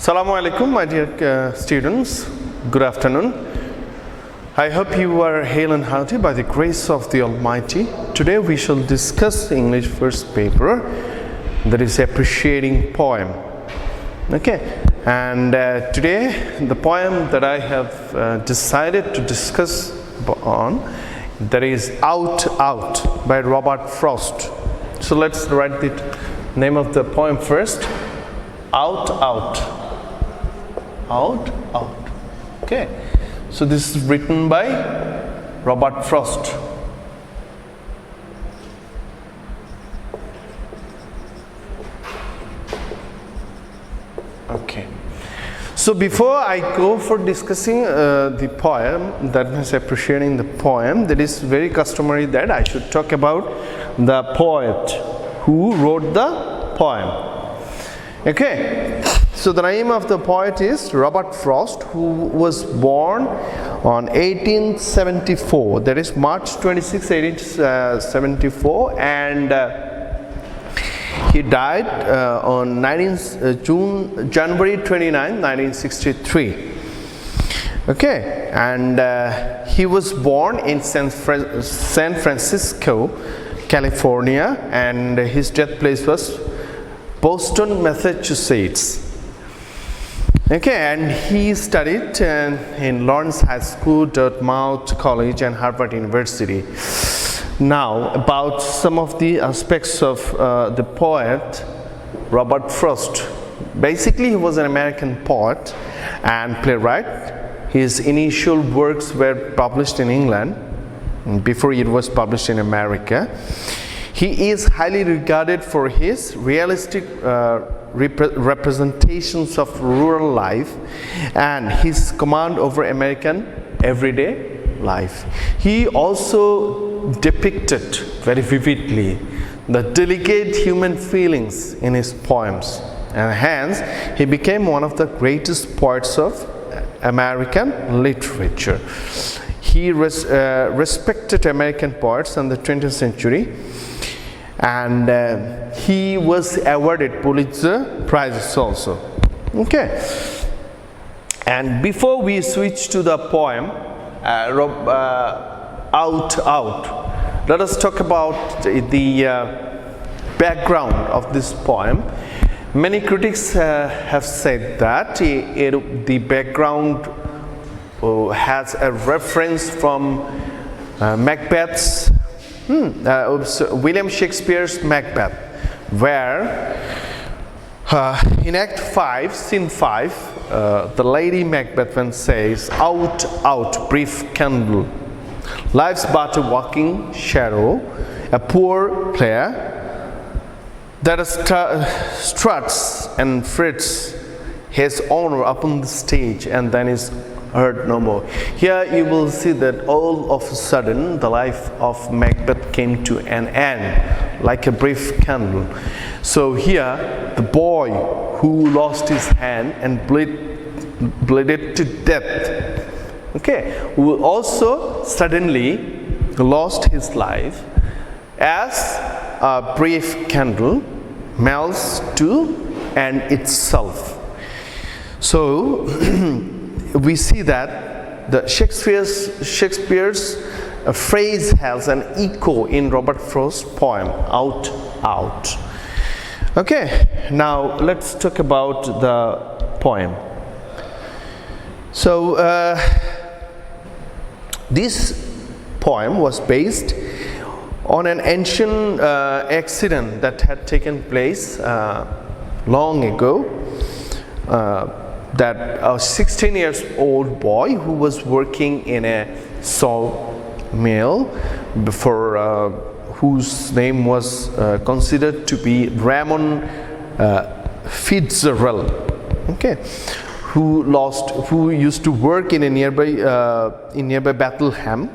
Assalamu alaikum, my dear students. Good afternoon. I hope you are hale and healthy by the grace of the Almighty. Today we shall discuss English first paper, that is appreciating poem. Okay, and today the poem that I have decided to discuss on, that is Out Out by Robert Frost. So let's write the name of the poem first. Out Out. Out, out. Okay, so this is written by Robert Frost. Okay, so before I go for discussing the poem, that means appreciating the poem, that is very customary that I should talk about the poet who wrote the poem. Okay, so the name of the poet is Robert Frost, who was born on 1874, that is March 26, 1874, and he died on January 29, 1963. Okay, and he was born in San Francisco, California, and his death place was Boston, Massachusetts. Okay, and he studied in Lawrence High School, Dartmouth College, and Harvard University. Now, about some of the aspects of the poet Robert Frost. Basically, he was an American poet and playwright. His initial works were published in England before it was published in America. He is highly regarded for his realistic representations of rural life and his command over American everyday life. He also depicted very vividly the delicate human feelings in his poems, and hence he became one of the greatest poets of American literature. He respected American poets in the 20th century, and he was awarded Pulitzer Prizes also. Okay, and before we switch to the poem Out Out, let us talk about the background of this poem. Many critics have said that the background has a reference from Macbeth's William Shakespeare's Macbeth, where in Act 5, Scene 5, the Lady Macbeth says, "Out, out, brief candle, life's but a walking shadow, a poor player that struts and frets his honor upon the stage and then is heard no more." Here you will see that all of a sudden the life of Macbeth came to an end like a brief candle. So here the boy who lost his hand and bled to death, okay, who also suddenly lost his life, as a brief candle melts to end itself. So we see that the Shakespeare's phrase has an echo in Robert Frost's poem Out Out. Okay, now let's talk about the poem. So this poem was based on an ancient accident that had taken place long ago, that a 16-year-old boy who was working in a sawmill, whose name was considered to be Ramon Fitzgerald, okay, who used to work in a nearby Bethlehem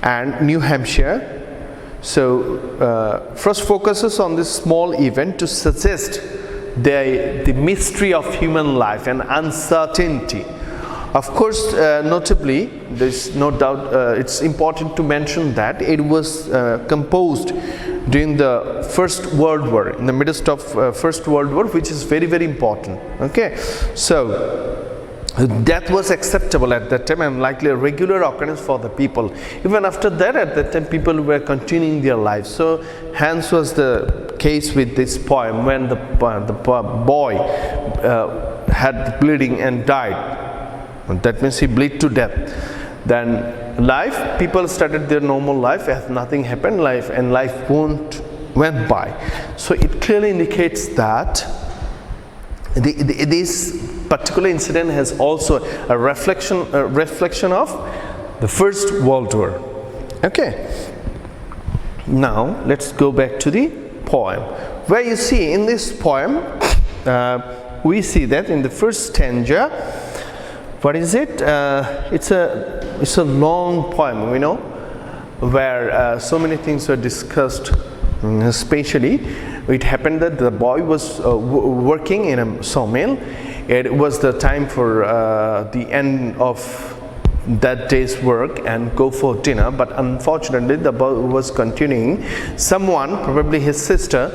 and New Hampshire. So Frost focuses on this small event to suggest the mystery of human life and uncertainty Of course, notably, there's no doubt, it's important to mention that it was composed during the First World War, in the midst of First World War, which is very, very important. Okay, so death was acceptable at that time and likely a regular occurrence for the people. Even after that, at that time, people were continuing their lives. So hence was the case with this poem when the boy had bleeding and died. That means he bled to death. Then life, people started their normal life as nothing happened, life went by. So it clearly indicates that this particular incident has also a reflection of the First World War. Okay. Now let's go back to the poem, where you see in this poem we see that in the first stanza, what is it? It's a long poem, we know, where so many things were discussed. Especially, it happened that the boy was working in a sawmill. It was the time for the end of that day's work and go for dinner, but unfortunately the boy was continuing. Someone, probably his sister,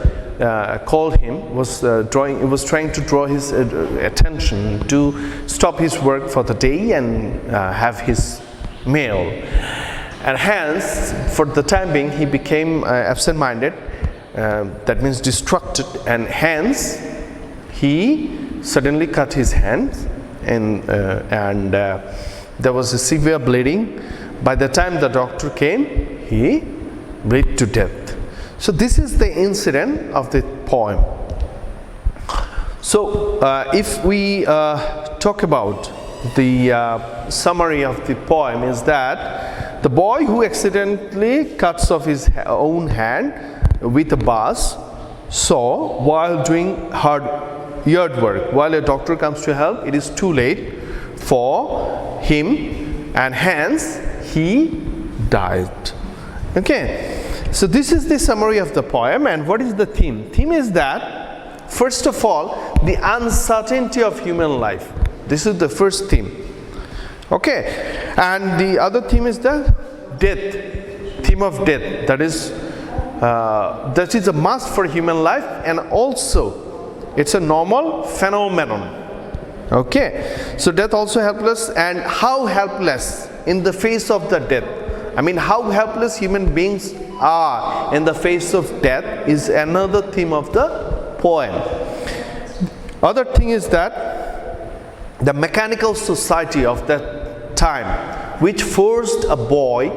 called him, was trying to draw his attention to stop his work for the day and have his meal. And hence, for the time being, he became absent-minded, that means distracted, and hence he suddenly cut his hand, and there was a severe bleeding. By the time the doctor came, he bled to death. So this is the incident of the poem. So if we talk about the summary of the poem, is that the boy who accidentally cuts off his own hand with a bars saw while doing hard yard work. While a doctor comes to help, it is too late for him, and hence he died. Okay, so this is the summary of the poem. And what is the theme? Theme is that, first of all, the uncertainty of human life. This is the first theme. Okay, and the other theme is the death, theme of death. That is a must for human life, and also it's a normal phenomenon. Okay, so death also helpless, and how helpless in the face of the death. I mean, how helpless human beings are in the face of death is another theme of the poem. Other thing is that the mechanical society of that time, which forced a boy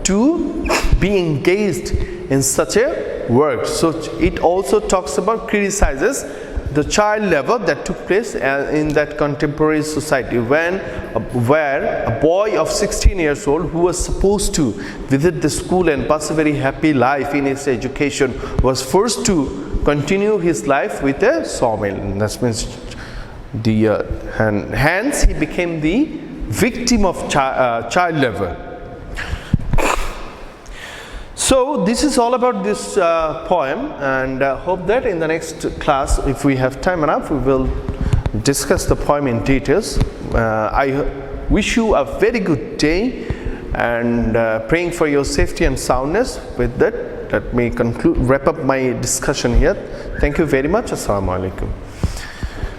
to be engaged in such a work. So it also talks about, criticizes the child labor that took place in that contemporary society, where a boy of 16 years old who was supposed to visit the school and pass a very happy life in his education was forced to continue his life with a sawmill. That means and hence he became the victim of child labor. So this is all about this poem, and hope that in the next class, if we have time enough, we will discuss the poem in details. I wish you a very good day, and praying for your safety and soundness. With that, let me wrap up my discussion here. Thank you very much. Assalamu alaikum.